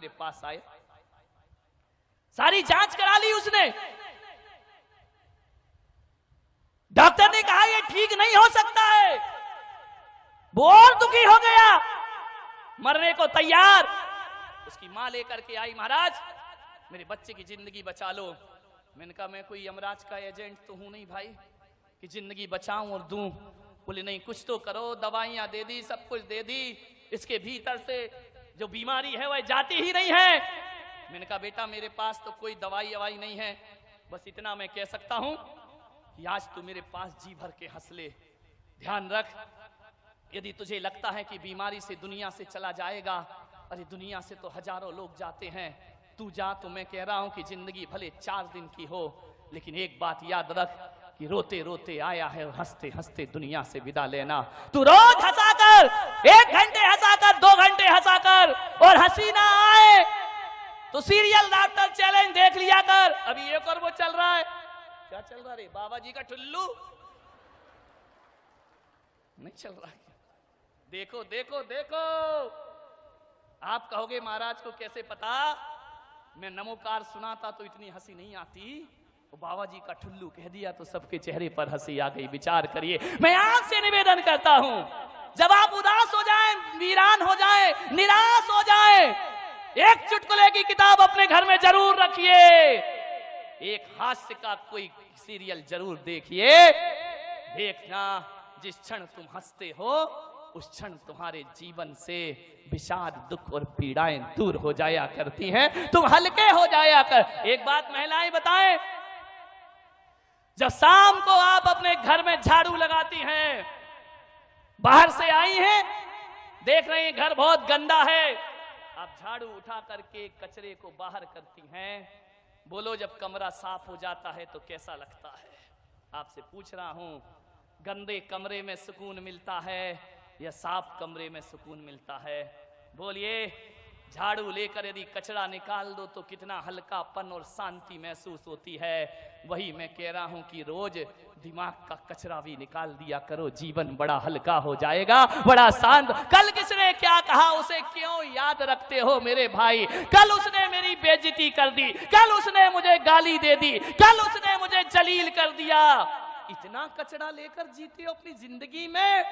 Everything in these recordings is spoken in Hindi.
मेरे पास आए, सारी जांच करा ली उसने। डॉक्टर ने कहा ये ठीक नहीं हो सकता है। वो और दुखी हो गया, मरने को तैयार। उसकी मां लेकर के आई, महाराज मेरे बच्चे की जिंदगी बचा लो। मैंने कहा मैं कोई यमराज का एजेंट तो हूं नहीं भाई कि जिंदगी बचाऊं और दूं। बोले नहीं कुछ तो करो, दवाइयां दे दी, सब कुछ दे दी, इसके भीतर से जो बीमारी है वह जाती ही नहीं है। मैंने कहा बेटा मेरे पास तो कोई दवाई ववाई नहीं है, बस इतना मैं कह सकता हूं कि आज तू मेरे पास जी भर के हंस ले। ध्यान रख, यदि तुझे लगता है कि बीमारी से दुनिया से चला जाएगा, अरे दुनिया से तो हजारों लोग जाते हैं, तू जा। तो मैं कह रहा हूं कि जिंदगी भले 4 दिन की हो, लेकिन एक बात याद रख कि रोते रोते आया है और हंसते हंसते दुनिया से विदा लेना। तू रोज हंसाकर, 1 घंटे हंसाकर, 2 घंटे हंसाकर, और हंसी ना आए तो सीरियल डॉक्टर चैलेंज देख लिया कर। अभी एक और वो चल रहा है, क्या चल रहा है, बाबा जी का ठुल्लू नहीं चल रहा है। देखो देखो देखो, आप कहोगे महाराज को कैसे पता? मैं नमोकार सुनाता तो इतनी हंसी नहीं आती, वो बाबा जी का ठुल्लू कह दिया तो सबके चेहरे पर हंसी आ गई। विचार करिए, मैं आपसे निवेदन करता हूं, जब आप उदास हो जाएं, वीरान हो जाएं, निराश हो जाएं, एक चुटकुले की किताब अपने घर में जरूर रखिए, एक हास्य का कोई सीरियल जरूर देखिए। देखना जिस क्षण तुम हंसते हो उस क्षण तुम्हारे जीवन से विषाद, दुख और पीड़ाएं दूर हो जाया करती हैं, तुम हल्के हो जाया कर। एक बात महिलाएं बताएं, जब शाम को आप अपने घर में झाड़ू लगाती हैं, बाहर से आई हैं, देख रही हैं घर बहुत गंदा है, आप झाड़ू उठा करके कचरे को बाहर करती हैं, बोलो जब कमरा साफ हो जाता है तो कैसा लगता है? आपसे पूछ रहा हूं, गंदे कमरे में सुकून मिलता है या साफ कमरे में सुकून मिलता है? बोलिए। झाड़ू लेकर यदि कचरा निकाल दो तो कितना हल्कापन और शांति महसूस होती है। वही मैं कह रहा हूं कि रोज दिमाग का कचरा भी निकाल दिया करो, जीवन बड़ा हल्का हो जाएगा, बड़ा शांत। कल किसने क्या कहा उसे क्यों याद रखते हो मेरे भाई? कल उसने मेरी बेइज्जती कर दी, कल उसने मुझे गाली दे दी, कल उसने मुझे जलील कर दिया। इतना कचरा लेकर जीते हो अपनी जिंदगी में?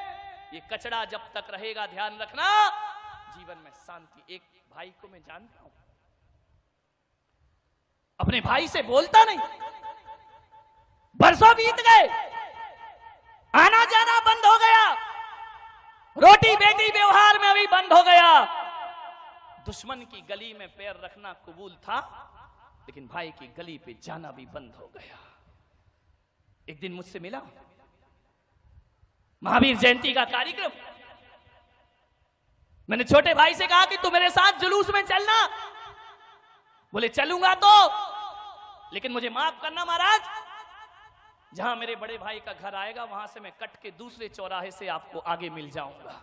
ये कचरा जब तक रहेगा, ध्यान रखना, जीवन में शांति। एक भाई को मैं जानता हूं, अपने भाई से बोलता नहीं, बरसों बीत गए, आना जाना बंद हो गया, रोटी बेटी व्यवहार में भी बंद हो गया। दुश्मन की गली में पैर रखना कबूल था, लेकिन भाई की गली पे जाना भी बंद हो गया। एक दिन मुझसे मिला, महावीर जयंती का कार्यक्रम, मैंने छोटे भाई से कहा कि तू मेरे साथ जुलूस में चलना। बोले चलूंगा तो, लेकिन मुझे माफ करना महाराज, जहां मेरे बड़े भाई का घर आएगा वहां से मैं कट के दूसरे चौराहे से आपको आगे मिल जाऊंगा।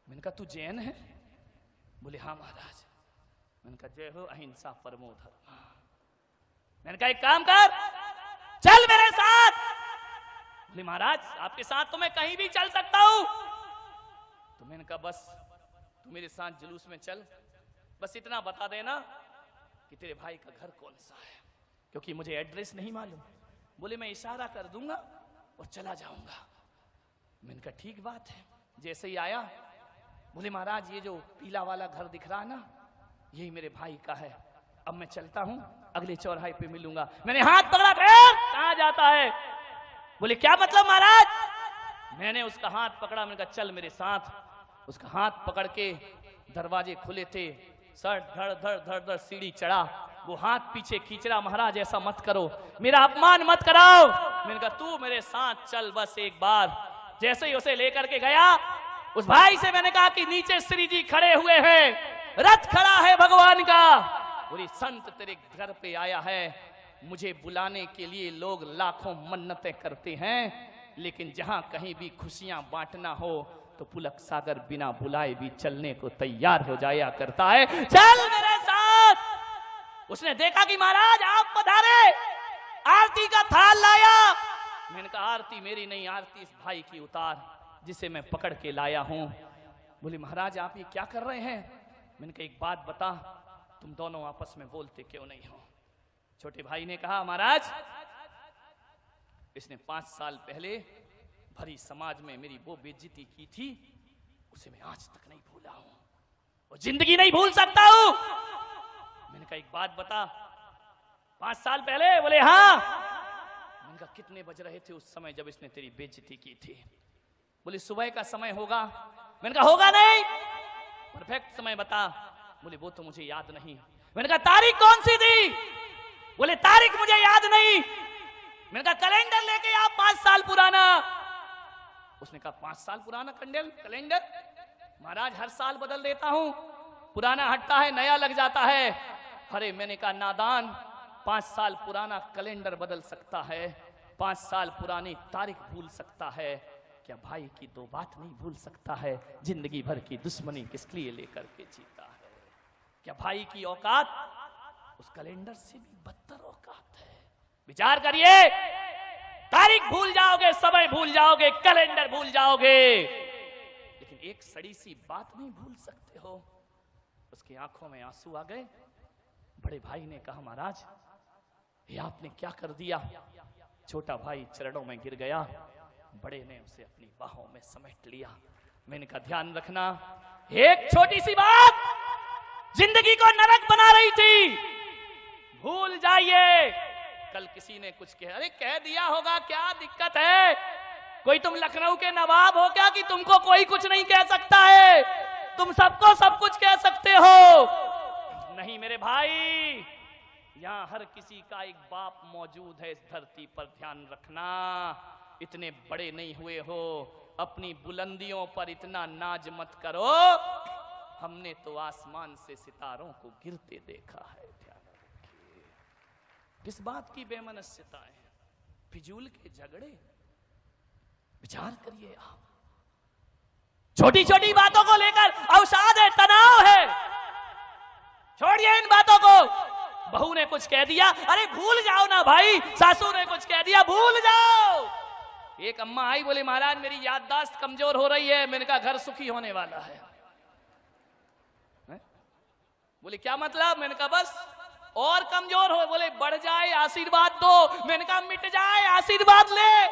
मैंने कहा तू जैन है? बोले हाँ महाराज। मैंने कहा जय हो अहिंसा परमो धर्म। मैंने कहा एक काम कर, चल मेरे साथ। बोले महाराज आपके साथ तो मैं कहीं भी चल सकता हूं। तो मैंने कहा बस तू मेरे साथ जुलूस में चल, बस इतना बता देना कि तेरे भाई का घर कौन सा है, क्योंकि मुझे एड्रेस नहीं मालूम। बोले मैं इशारा कर दूंगा और चला जाऊंगा। मैंने कहा ठीक बात है। जैसे ही आया, बोले महाराज ये जो पीला वाला घर दिख रहा है ना, यही मेरे भाई का है, अब मैं चलता हूं, अगले चौराहे पे मिलूंगा। मैंने हाथ पकड़ा, कहां जाता है? बोले क्या मतलब महाराज? मैंने उसका हाथ पकड़ा, मैंने कहा चल मेरे साथ। उसका हाथ पकड़ के, दरवाजे खुले थे, सर धड़ धड़ धड़ धड़ सीढ़ी चढ़ा, वो हाथ पीछे खींच रहा, महाराज ऐसा मत करो, मेरा अपमान मत कराओ। मैंने कहा तू मेरे साथ चल बस एक बार। जैसे ही उसे लेकर के गया, उस भाई से मैंने कहा कि नीचे श्री जी खड़े हुए हैं, रथ खड़ा है भगवान का। बोली संत तेरे घर पे आया है, मुझे बुलाने के लिए लोग लाखों मन्नतें करते हैं, लेकिन जहां कहीं भी खुशियां बांटना हो तो पुलक सागर बिना बुलाए भी चलने को तैयार हो जाया करता है, चल मेरे साथ। उसने देखा कि महाराज आप पधारे, आरती का थाल लाया। मैंने कहा आरती मेरी नहीं, आरती इस भाई की उतार जिसे मैं पकड़ के लाया हूं। बोले महाराज आप ये क्या कर रहे हैं? मैंने कहा एक बात बता, तुम दोनों आपस में बोलते क्यों नहीं हो? छोटे भाई ने कहा, महाराज इसने 5 साल पहले भरी समाज में मेरी वो बेइज्जती की थी, उसे मैं आज तक नहीं भूला हूं, वो जिंदगी नहीं भूल सकता हूं। मैंने कहा एक बात बता, 5 साल पहले? बोले हाँ। मैंने कहा कितने बज रहे थे उस समय जब इसने तेरी बेइज्जती की थी? बोले सुबह का समय होगा। मैंने कहा होगा नहीं, परफेक्ट समय बता। बोले वो तो मुझे याद नहीं। मैंने कहा तारीख कौन सी थी? बोले तारीख मुझे याद नहीं। मैंने कहा कैलेंडर लेके आप 5 साल पुराना। उसने कहा 5 साल पुराना कैलेंडर? महाराज हर साल बदल देता हूं, पुराना हटता है नया लग जाता है। अरे मैंने कहा नादान, 5 साल पुराना कैलेंडर बदल सकता है, 5 साल पुरानी तारीख भूल सकता है, क्या भाई की 2 बात नहीं भूल सकता है? जिंदगी भर की दुश्मनी किस लिए लेकर के जीता है? क्या भाई की औकात उस कैलेंडर से भी बदतर औकात है? विचार करिए। तारीख भूल जाओगे, समय भूल जाओगे, कैलेंडर भूल जाओगे, लेकिन एक सड़ी सी बात नहीं भूल सकते हो। उसकी आंखों में आंसू आ गए। बड़े भाई ने कहा महाराज ये आपने क्या कर दिया? छोटा भाई चरणों में गिर गया। बड़े ने उसे अपनी बाहों में समेट लिया। मैंने कहा ध्यान रखना, एक छोटी सी बात जिंदगी को नरक बना रही थी, भूल जाइए। कल किसी ने कुछ कहा, अरे कह दिया होगा, क्या दिक्कत है? कोई तुम लखनऊ के नवाब हो क्या कि तुमको कोई कुछ नहीं कह सकता है? तुम सबको सब कुछ कह सकते हो। नहीं मेरे भाई, यहां हर किसी का एक बाप मौजूद है इस धरती पर, ध्यान रखना। इतने बड़े नहीं हुए हो, अपनी बुलंदियों पर इतना नाज मत करो। हमने तो आसमान से सितारों को गिरते देखा है। ध्यान रखिए, किस बात की बेमनस्यताएं, फिजूल के झगड़े। विचार करिए आप, छोटी छोटी बातों को लेकर अवसाद है, तनाव है। छोड़िए इन बातों को। बहू ने कुछ कह दिया, अरे भूल जाओ ना भाई। सासू ने कुछ कह दिया, भूल जाओ। एक अम्मा आई, बोले महाराज मेरी याददाश्त कमजोर हो रही है। मैंने कहा घर सुखी होने वाला है। बोले क्या मतलब? मैंने कहा बस और कमजोर हो। बोले बढ़ जाए आशीर्वाद दो। मैंने कहा मिट जाए आशीर्वाद ले।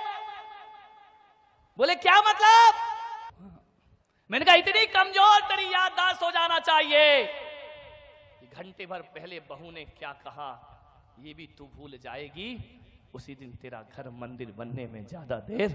बोले क्या मतलब? मैंने कहा इतनी कमजोर तेरी याददाश्त हो जाना चाहिए। घंटे भर पहले बहू ने क्या कहा ये भी तू भूल जाएगी। उसी दिन तेरा घर मंदिर बनने में ज्यादा देर